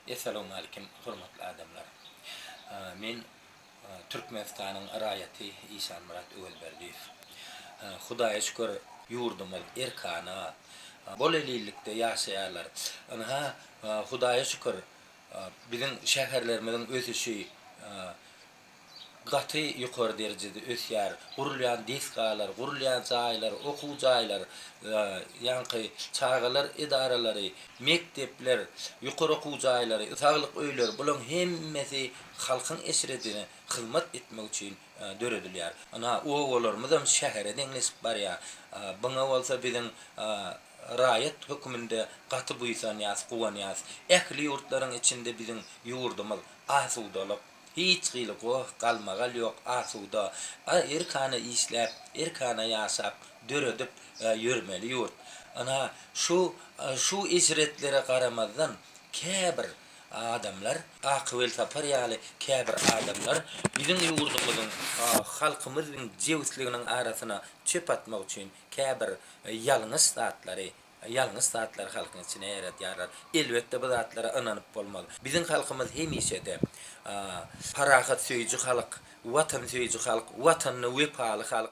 Assalamu alaykum hormatly adamlar. Men Türkmenistanyň raýaty İşan Murat Öwelberdiýew. Hudaýa şükür ýurdumyz erkana, bol ellikde ýaşaýarlar. Ana Hudaýa şükür biziň şäherlerimiziň ösüşi gaty ýokary derejede ösýär. Gurulýan deskalar, gurulýan jaýlar, okuw jaýlar, ýanky çağalar edaralary, mektepler, ýokary okuw jaýlary, saglyk öýleri bulan hemmesi halkyň eşredine hyzmat etmek üçin döredilýär. Ana owalarymyz hem şähere deňleşip barýar. Buňa bolsa biziň raýat höküminde gaty buýsan ýas, gowan ýas. Ähli ýurtlaryň içinde biziň ýurdumyz asuwdalyk, hiç gylyk galmagal ýok, asuwda. Erkana işläp, erkana ýaşap, döredip ýörmeli ýurt. Ana şu eşretlere garamazdan käbir adamlar, akyl tapar ýaly käbir adamlar biziň ýurdumyzyň halkymyzyň jewsliginiň arasyna çöp atmak üçin käbir ýalňyş zatlar halkyň içine ýaratýarlar. Elbetde bu zatlara ynanyp bolmaly. Biziň halkymyz hemişe-de parahat söýüji halk, watan söýüji halk, watanyna wepaly halk.